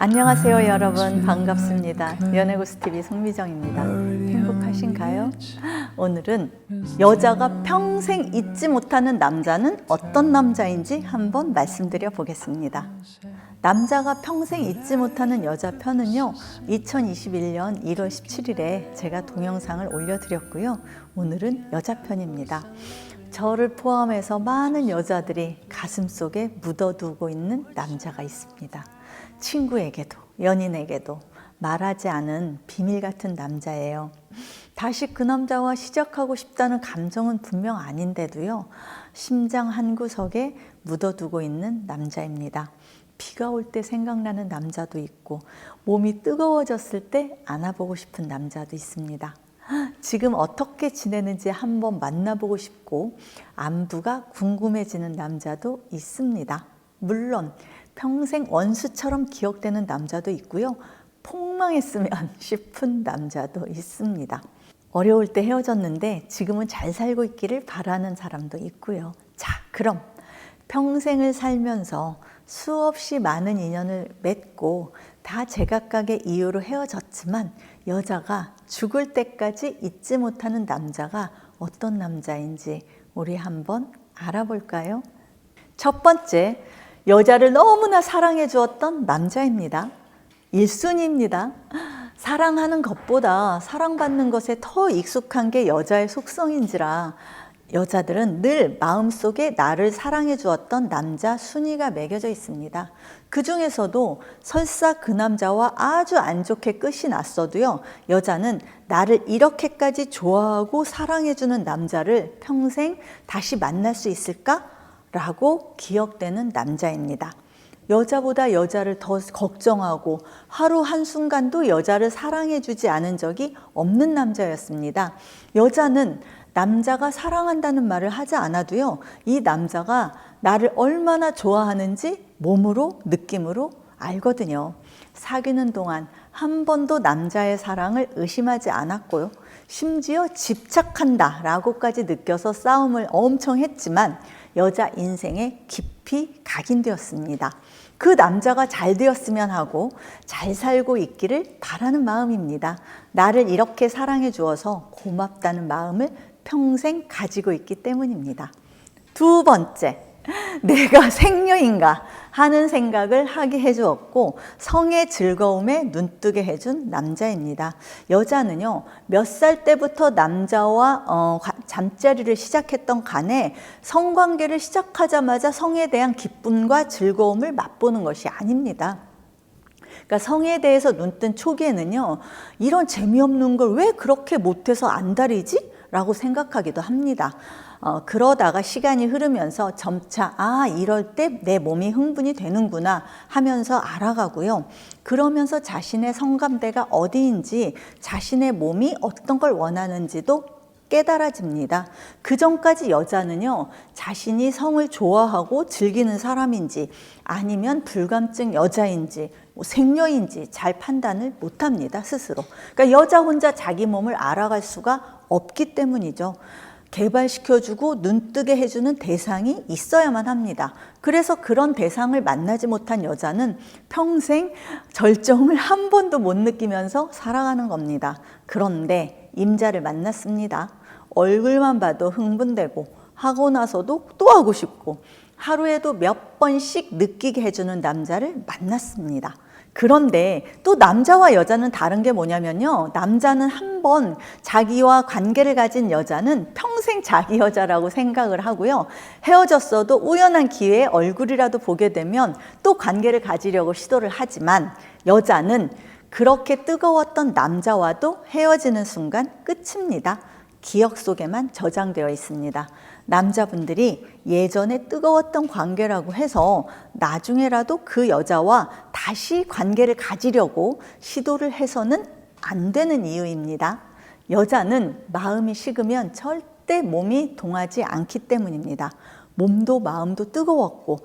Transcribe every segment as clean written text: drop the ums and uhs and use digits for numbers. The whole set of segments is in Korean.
안녕하세요 여러분, 반갑습니다. 연애고스TV 송미정입니다. 행복하신가요? 오늘은 여자가 평생 잊지 못하는 남자는 어떤 남자인지 한번 말씀드려 보겠습니다. 남자가 평생 잊지 못하는 여자 편은요, 2021년 1월 17일에 제가 동영상을 올려드렸고요. 오늘은 여자 편입니다. 저를 포함해서 많은 여자들이 가슴속에 묻어두고 있는 남자가 있습니다. 친구에게도 연인에게도 말하지 않은 비밀 같은 남자예요. 다시 그 남자와 시작하고 싶다는 감정은 분명 아닌데도요, 심장 한구석에 묻어두고 있는 남자입니다. 비가 올 때 생각나는 남자도 있고, 몸이 뜨거워졌을 때 안아보고 싶은 남자도 있습니다. 지금 어떻게 지내는지 한번 만나보고 싶고 안부가 궁금해지는 남자도 있습니다. 물론 평생 원수처럼 기억되는 남자도 있고요, 폭망했으면 싶은 남자도 있습니다. 어려울 때 헤어졌는데 지금은 잘 살고 있기를 바라는 사람도 있고요. 자, 그럼 평생을 살면서 수없이 많은 인연을 맺고 다 제각각의 이유로 헤어졌지만 여자가 죽을 때까지 잊지 못하는 남자가 어떤 남자인지 우리 한번 알아볼까요? 첫 번째, 여자를 너무나 사랑해 주었던 남자입니다. 1순위입니다. 사랑하는 것보다 사랑받는 것에 더 익숙한 게 여자의 속성인지라 여자들은 늘 마음속에 나를 사랑해 주었던 남자 순위가 매겨져 있습니다. 그 중에서도 설사 그 남자와 아주 안 좋게 끝이 났어도요, 여자는 나를 이렇게까지 좋아하고 사랑해 주는 남자를 평생 다시 만날 수 있을까? 라고 기억되는 남자입니다. 여자보다 여자를 더 걱정하고 하루 한순간도 여자를 사랑해 주지 않은 적이 없는 남자였습니다. 여자는 남자가 사랑한다는 말을 하지 않아도요, 이 남자가 나를 얼마나 좋아하는지 몸으로, 느낌으로 알거든요. 사귀는 동안 한 번도 남자의 사랑을 의심하지 않았고요, 심지어 집착한다 라고까지 느껴서 싸움을 엄청 했지만 여자 인생에 깊이 각인되었습니다. 그 남자가 잘 되었으면 하고 잘 살고 있기를 바라는 마음입니다. 나를 이렇게 사랑해 주어서 고맙다는 마음을 평생 가지고 있기 때문입니다. 두 번째, 내가 생녀인가 하는 생각을 하게 해주었고 성의 즐거움에 눈뜨게 해준 남자입니다. 여자는요, 몇 살 때부터 남자와 잠자리를 시작했던 간에 성관계를 시작하자마자 성에 대한 기쁨과 즐거움을 맛보는 것이 아닙니다. 그러니까 성에 대해서 눈뜬 초기에는요, 이런 재미없는 걸 왜 그렇게 못해서 안달이지? 라고 생각하기도 합니다. 그러다가 시간이 흐르면서 점차 이럴 때 내 몸이 흥분이 되는구나 하면서 알아가고요. 그러면서 자신의 성감대가 어디인지, 자신의 몸이 어떤 걸 원하는지도 깨달아집니다. 그 전까지 여자는요, 자신이 성을 좋아하고 즐기는 사람인지 아니면 불감증 여자인지 생녀인지 잘 판단을 못합니다, 스스로. 그러니까 여자 혼자 자기 몸을 알아갈 수가 없기 때문이죠. 개발시켜주고 눈뜨게 해주는 대상이 있어야만 합니다. 그래서 그런 대상을 만나지 못한 여자는 평생 절정을 한 번도 못 느끼면서 살아가는 겁니다. 그런데 임자를 만났습니다. 얼굴만 봐도 흥분되고 하고 나서도 또 하고 싶고 하루에도 몇 번씩 느끼게 해주는 남자를 만났습니다. 그런데 또 남자와 여자는 다른 게 뭐냐면요, 남자는 한 번 자기와 관계를 가진 여자는 평생 자기 여자라고 생각을 하고요, 헤어졌어도 우연한 기회에 얼굴이라도 보게 되면 또 관계를 가지려고 시도를 하지만 여자는 그렇게 뜨거웠던 남자와도 헤어지는 순간 끝입니다. 기억 속에만 저장되어 있습니다. 남자분들이 예전에 뜨거웠던 관계라고 해서 나중에라도 그 여자와 다시 관계를 가지려고 시도를 해서는 안 되는 이유입니다. 여자는 마음이 식으면 절대 몸이 동하지 않기 때문입니다. 몸도 마음도 뜨거웠고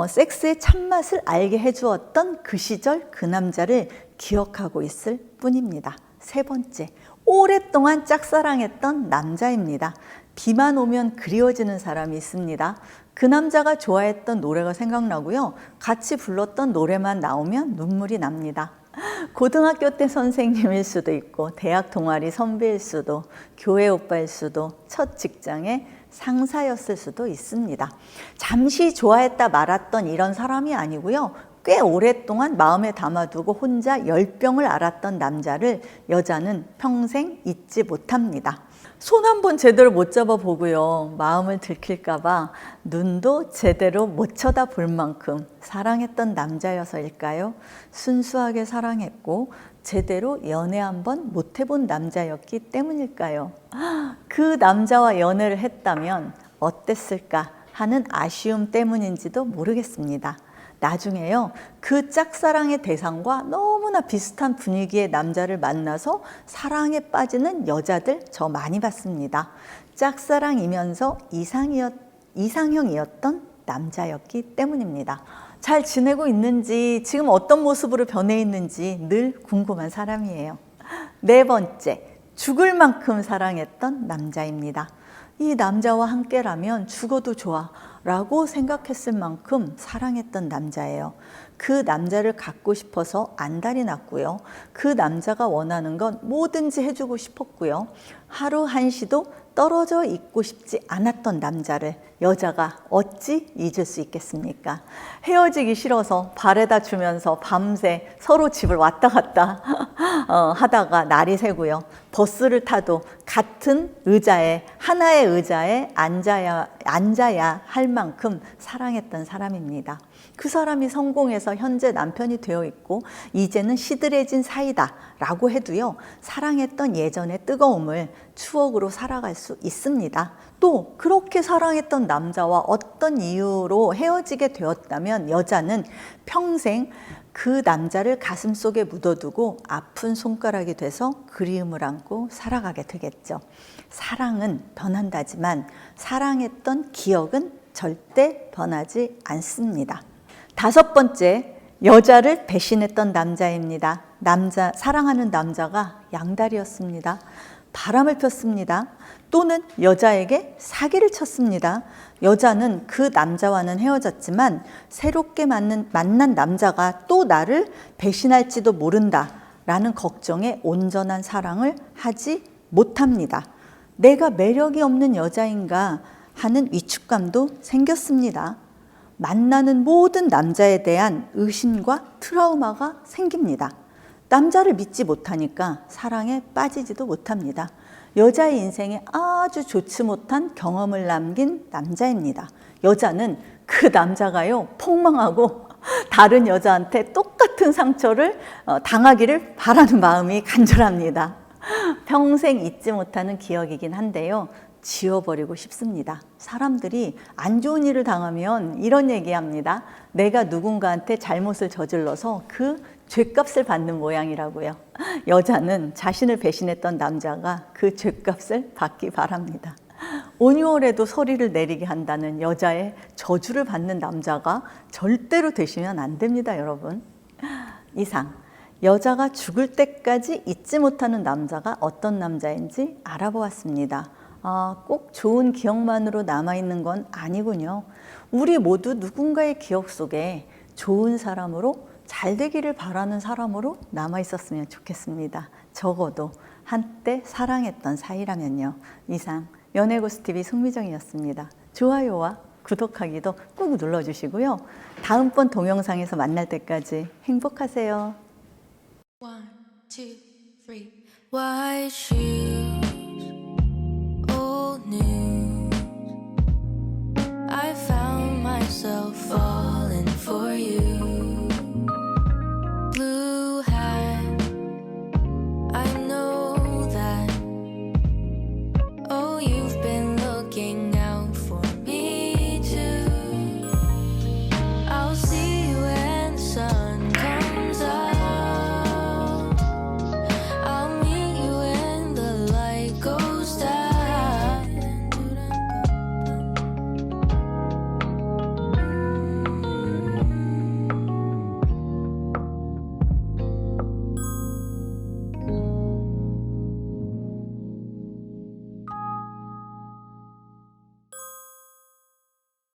섹스의 참맛을 알게 해주었던 그 시절 그 남자를 기억하고 있을 뿐입니다. 세 번째, 오랫동안 짝사랑했던 남자입니다. 비만 오면 그리워지는 사람이 있습니다. 그 남자가 좋아했던 노래가 생각나고요. 같이 불렀던 노래만 나오면 눈물이 납니다. 고등학교 때 선생님일 수도 있고, 대학 동아리 선배일 수도, 교회 오빠일 수도, 첫 직장의 상사였을 수도 있습니다. 잠시 좋아했다 말았던 이런 사람이 아니고요. 꽤 오랫동안 마음에 담아두고 혼자 열병을 앓았던 남자를 여자는 평생 잊지 못합니다. 손 한 번 제대로 못 잡아보고요. 마음을 들킬까 봐 눈도 제대로 못 쳐다볼 만큼 사랑했던 남자여서일까요? 순수하게 사랑했고 제대로 연애 한번 못 해본 남자였기 때문일까요? 그 남자와 연애를 했다면 어땠을까 하는 아쉬움 때문인지도 모르겠습니다. 나중에요, 그 짝사랑의 대상과 너무나 비슷한 분위기의 남자를 만나서 사랑에 빠지는 여자들 저 많이 봤습니다. 짝사랑이면서 이상형이었던 남자였기 때문입니다. 잘 지내고 있는지, 지금 어떤 모습으로 변해 있는지 늘 궁금한 사람이에요. 네 번째, 죽을 만큼 사랑했던 남자입니다. 이 남자와 함께라면 죽어도 좋아 라고 생각했을 만큼 사랑했던 남자예요. 그 남자를 갖고 싶어서 안달이 났고요. 그 남자가 원하는 건 뭐든지 해주고 싶었고요. 하루 한시도 떨어져 있고 싶지 않았던 남자를 여자가 어찌 잊을 수 있겠습니까? 헤어지기 싫어서 발에다 주면서 밤새 서로 집을 왔다 갔다 하다가 날이 새고요. 버스를 타도 같은 의자에, 하나의 의자에 앉아야 할 만큼 사랑했던 사람입니다. 그 사람이 성공해서 현재 남편이 되어 있고 이제는 시들해진 사이다 라고 해도요, 사랑했던 예전의 뜨거움을 추억으로 살아갈 수 있습니다. 또 그렇게 사랑했던 남자와 어떤 이유로 헤어지게 되었다면 여자는 평생 그 남자를 가슴속에 묻어두고 아픈 손가락이 돼서 그리움을 안고 살아가게 되겠죠. 사랑은 변한다지만 사랑했던 기억은 절대 변하지 않습니다. 다섯 번째, 여자를 배신했던 남자입니다. 사랑하는 남자가 양다리였습니다. 바람을 폈습니다. 또는 여자에게 사기를 쳤습니다. 여자는 그 남자와는 헤어졌지만 새롭게 만난 남자가 또 나를 배신할지도 모른다 라는 걱정에 온전한 사랑을 하지 못합니다. 내가 매력이 없는 여자인가 하는 위축감도 생겼습니다. 만나는 모든 남자에 대한 의심과 트라우마가 생깁니다. 남자를 믿지 못하니까 사랑에 빠지지도 못합니다. 여자의 인생에 아주 좋지 못한 경험을 남긴 남자입니다. 여자는 그 남자가요, 폭망하고 다른 여자한테 똑같은 상처를 당하기를 바라는 마음이 간절합니다. 평생 잊지 못하는 기억이긴 한데요, 지워버리고 싶습니다. 사람들이 안 좋은 일을 당하면 이런 얘기합니다. 내가 누군가한테 잘못을 저질러서 그 죗값을 받는 모양이라고요. 여자는 자신을 배신했던 남자가 그 죗값을 받기 바랍니다. 온유월에도 소리를 내리게 한다는 여자의 저주를 받는 남자가 절대로 되시면 안 됩니다, 여러분. 이상, 여자가 죽을 때까지 잊지 못하는 남자가 어떤 남자인지 알아보았습니다. 꼭 좋은 기억만으로 남아있는 건 아니군요. 우리 모두 누군가의 기억 속에 좋은 사람으로, 잘 되기를 바라는 사람으로 남아있었으면 좋겠습니다. 적어도 한때 사랑했던 사이라면요. 이상 연애고수TV 송미정이었습니다. 좋아요와 구독하기도 꾹 눌러주시고요. 다음번 동영상에서 만날 때까지 행복하세요. 1, 2, 3. Why she